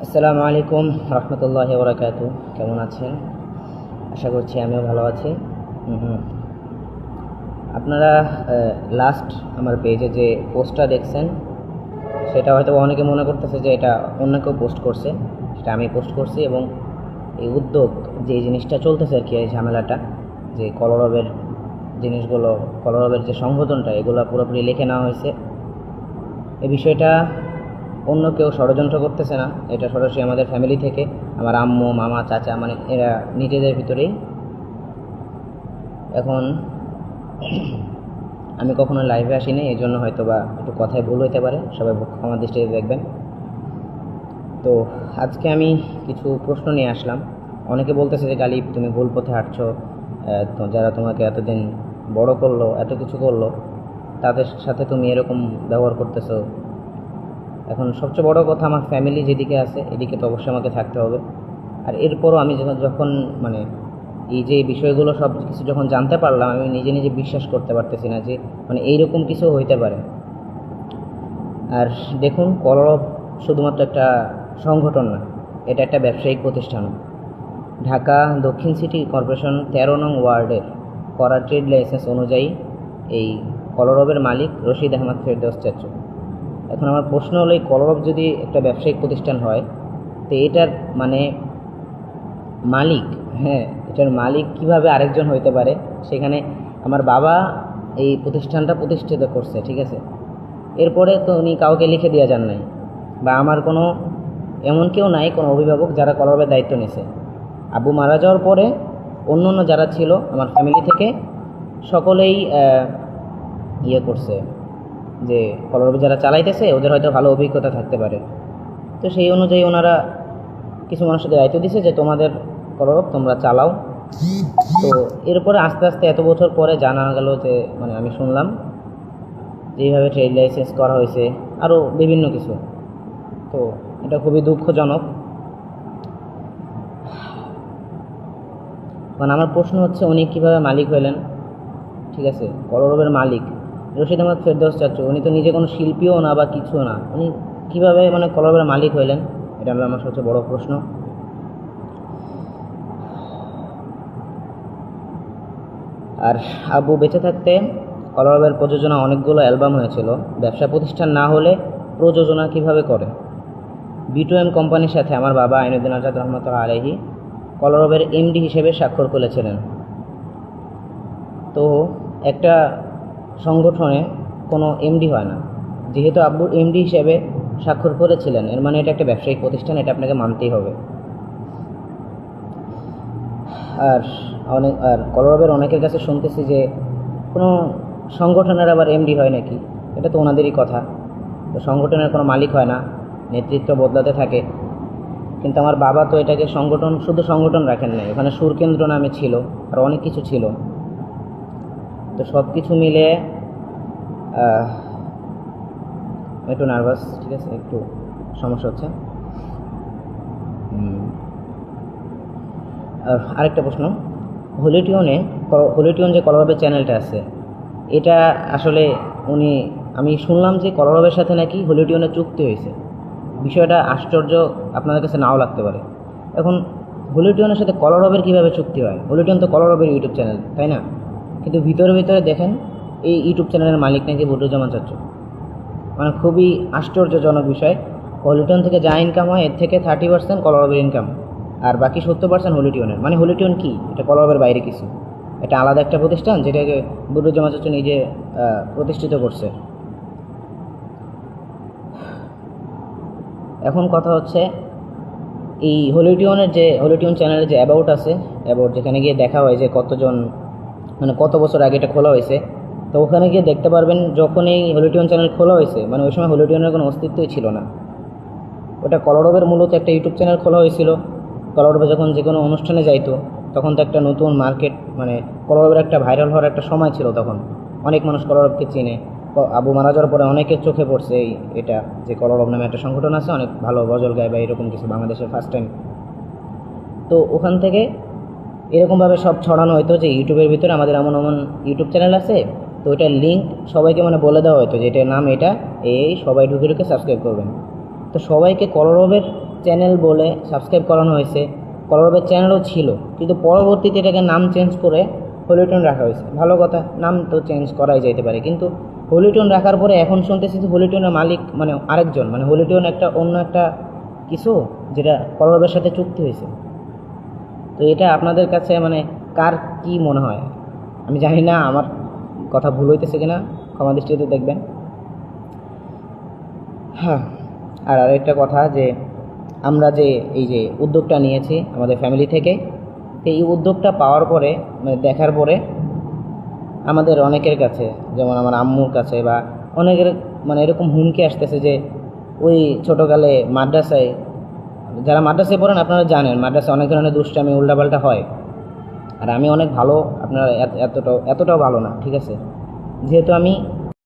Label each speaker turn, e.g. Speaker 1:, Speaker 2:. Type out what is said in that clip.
Speaker 1: আসসালামু আলাইকুম রহমতুল্লাহি ওয়া বারাকাতুহু। কেমন আছেন? আশা করছি আমিও ভালো আছি। আপনারা লাস্ট আমার পেজে যে পোস্টটা দেখছেন সেটা হয়তো অনেকে মনে করতেছে যে এটা অন্য কেউ পোস্ট করছে, সেটা আমি পোস্ট করছি। এবং এই উদ্যোগ যে জিনিসটা চলতেছে আর কি, এই ঝামেলাটা যে কলরবের জিনিসগুলো, কলরবের যে সংগঠনটা, এগুলো পুরোপুরি লিখে নেওয়া হয়েছে। এই বিষয়টা অন্য কেউ ষড়যন্ত্র করতেছে না, এটা সরাসরি আমাদের ফ্যামিলি থেকে, আমার আম্মু, মামা, চাচা, মানে এরা নিজেদের ভিতরেই। এখন আমি কখনো লাইভে আসিনি, এই জন্য হয়তো বা একটু কথায় ভুল হইতে পারে, সবাই ক্ষমা দৃষ্টিতে দেখবেন। তো আজকে আমি কিছু প্রশ্ন নিয়ে আসলাম। অনেকে বলতেছে যে গালিব, তুমি ভুল পথে হাঁটছো, যারা তোমাকে এতদিন বড় করলো, এত কিছু করলো, তাদের সাথে তুমি এরকম ব্যবহার করতেছো। এখন সবচেয়ে বড় কথা, আমার ফ্যামিলি যেদিকে আছে এদিকে তো অবশ্যই আমাকে থাকতে হবে। আর এরপরও আমি যখন মানে এই যে বিষয়গুলো সব কিছু যখন জানতে পারলাম, আমি নিজে নিজে বিশ্বাস করতে পারতেছি না যে মানে এইরকম কিছু হইতে পারে। আর দেখুন, কলরব শুধুমাত্র একটা সংগঠন না, এটা একটা ব্যবসায়িক প্রতিষ্ঠান। ঢাকা দক্ষিণ সিটি কর্পোরেশন 13 নং ওয়ার্ডের করা ট্রেড লাইসেন্স অনুযায়ী এই কলরবের মালিক রশিদ আহমদ ফেরদৌস চাচু। এখন আমার প্রশ্ন হলো, এই কলরব যদি একটা ব্যবসায়িক প্রতিষ্ঠান হয়, তো এটার মানে মালিক, হ্যাঁ, এটার মালিক কিভাবে আরেকজন হইতে পারে? সেখানে আমার বাবা এই প্রতিষ্ঠানটা প্রতিষ্ঠিত করছে, ঠিক আছে, এরপরে তো উনি কাউকে লিখে দিয়ে যান নাই, বা আমার কোনো এমন কেউ নাই, কোনো অভিভাবক যারা কলরবের দায়িত্ব নিছে। আব্বু মারা যাওয়ার পরে অন্য যারা ছিল আমার ফ্যামিলি থেকে সকলেই ইয়ে করছে যে কলরব যারা চালাইতেছে ওদের হয়তো ভালো অভিজ্ঞতা থাকতে পারে। তো সেই অনুযায়ী ওনারা কিছু মানুষকে দায়িত্ব দিছে যে তোমাদের কলরব তোমরা চালাও। তো এরপরে আস্তে আস্তে এত বছর পরে জানা গেল যে মানে আমি শুনলাম যেইভাবে ট্রেড লাইসেন্স করা হয়েছে, আরও বিভিন্ন কিছু। তো এটা খুবই দুঃখজনক। কারণ আমার প্রশ্ন হচ্ছে, উনি কীভাবে মালিক হইলেন? ঠিক আছে, কলরবের মালিক রশিদ আহমদ ফেরদৌস চাচু, উনি তো নিজে কোনো শিল্পীও না বা কিছু না, উনি কীভাবে মানে কলরবের মালিক হইলেন? এটা হলো আমার সবচেয়ে বড় প্রশ্ন। আর আব্বু বেঁচে থাকতে কলরবের প্রযোজনা অনেকগুলো অ্যালবাম হয়েছিল। ব্যবসা প্রতিষ্ঠান না হলে প্রযোজনা কিভাবে করে? B2M কোম্পানির সাথে আমার বাবা আইনুদ্দিন আজাদ রহমতুল্লাহ আলাইহি কলরবের এমডি হিসেবে স্বাক্ষর করেছিলেন। তো একটা সংগঠনে কোনো এমডি হয় না, যেহেতু আব্বু এমডি হিসেবে স্বাক্ষর করেছিলেন, এর মানে এটা একটা ব্যবসায়িক প্রতিষ্ঠান, এটা আপনাকে মানতেই হবে। আর কলরবের অনেকের কাছে শুনতেছি যে কোনো সংগঠনের আবার এমডি হয় নাকি, এটা তো ওনাদেরই কথা। তো সংগঠনের কোনো মালিক হয় না, নেতৃত্ব বদলাতে থাকে। কিন্তু আমার বাবা তো এটাকে সংগঠন, শুধু সংগঠন রাখেন নাই, ওখানে সুরকেন্দ্র নামে ছিল, আর অনেক কিছু ছিল। তো সব কিছু মিলে একটু নার্ভাস, ঠিক আছে, একটু সমস্যা হচ্ছে। আর আরেকটা প্রশ্ন, হলিটিউন যে কলরবের চ্যানেলটা আছে, এটা আসলে আমি শুনলাম যে কলরবের সাথে নাকি হলিটিউনের চুক্তি হয়েছে। বিষয়টা আশ্চর্য, আপনাদের কাছে নাও লাগতে পারে। এখন হলিটিউনের সাথে কলরবের কীভাবে চুক্তি হয়? হলিটিউন তো কলরবের ইউটিউব চ্যানেল, তাই না? কিন্তু ভিতরে ভিতরে দেখেন এই ইউটিউব চ্যানেলের মালিক নাকি বদরুজ্জামান চাচু। মানে খুবই আশ্চর্যজনক বিষয়। হলিটিউন থেকে যা ইনকাম হয় এর থেকে 30% কলরবের ইনকাম, আর বাকি 70% হলিটিউনের। মানে হলিটিউন কি, এটা কলরবের বাইরে কিছু, এটা আলাদা একটা প্রতিষ্ঠান যেটাকে বদরুজ্জামান চাচু নিজে প্রতিষ্ঠিত করছে। এখন কথা হচ্ছে, এই হলিটিউন চ্যানেলের যে অ্যাবাউট আছে, অ্যাবাউট যেখানে গিয়ে দেখা হয় যে কতজন, মানে কত বছর আগে এটা খোলা হয়েছে, তো ওখানে গিয়ে দেখতে পারবেন যখন এই হলিটিউন চ্যানেল খোলা হয়েছে, মানে ওই সময় হলিটিউনের কোনো অস্তিত্বই ছিল না। ওটা কলরবের মূলত একটা ইউটিউব চ্যানেল খোলা হয়েছিল। কলরবে যখন যে কোনো অনুষ্ঠানে যাইতো, তখন তো একটা নতুন মার্কেট, মানে কলরবের একটা ভাইরাল হওয়ার একটা সময় ছিল। তখন অনেক মানুষ কলরবকে চিনে। আবু মারা যাওয়ার পরে অনেকের চোখে পড়ছে এটা যে কলরব নামে একটা সংগঠন আছে, অনেক ভালো গজল গায় বা এরকম কিছু, বাংলাদেশের ফার্স্ট টাইম। তো ওখান থেকে এরকমভাবে সব ছড়ানো হতো যে ইউটিউবের ভিতরে আমাদের এমন এমন ইউটিউব চ্যানেল আছে, তো ওইটার লিঙ্ক সবাইকে মানে বলে দেওয়া হতো যে এটার নাম এটা, এই সবাই ঢুকে ঢুকে সাবস্ক্রাইব করবেন। তো সবাইকে কলরবের চ্যানেল বলে সাবস্ক্রাইব করানো হয়েছে, কলরবের চ্যানেলও ছিল, কিন্তু পরবর্তীতে এটাকে নাম চেঞ্জ করে হলিউটন রাখা হয়েছে। ভালো কথা, নাম তো চেঞ্জ করাই যাইতে পারে, কিন্তু হলিউটন রাখার পরে এখন শুনতেছি যে হলিউটনের মালিক মানে আরেকজন, মানে হলিউটন একটা অন্য একটা কিছু যেটা কলরবের সাথে চুক্তি হয়েছে। তো এটা আপনাদের কাছে মানে কার কি মনে হয়? আমি জানি না আমার কথা ভুল হইতেছে কিনা, ক্ষমা দৃষ্টিতে দেখবেন। হ্যাঁ, আর আরেকটা কথা যে আমরা যে এই যে উদ্যোগটা নিয়েছি আমাদের ফ্যামিলি থেকে, তো এই উদ্যোগটা পাওয়ার পরে মানে দেখার পরে আমাদের অনেকের কাছে, যেমন আমার আম্মুর কাছে বা অনেকের মানে এরকম হুমকি আসতেছে যে ওই ছোটোকালে মাদ্রাসায়, যারা মাদ্রাসায় পড়েন আপনারা জানেন মাদ্রাসায় অনেক ধরনের দুষ্টামি উল্টাপাল্টা হয়। আর আমি অনেক ভালো, আপনারা এতটাও ভালো না, ঠিক আছে? যেহেতু আমি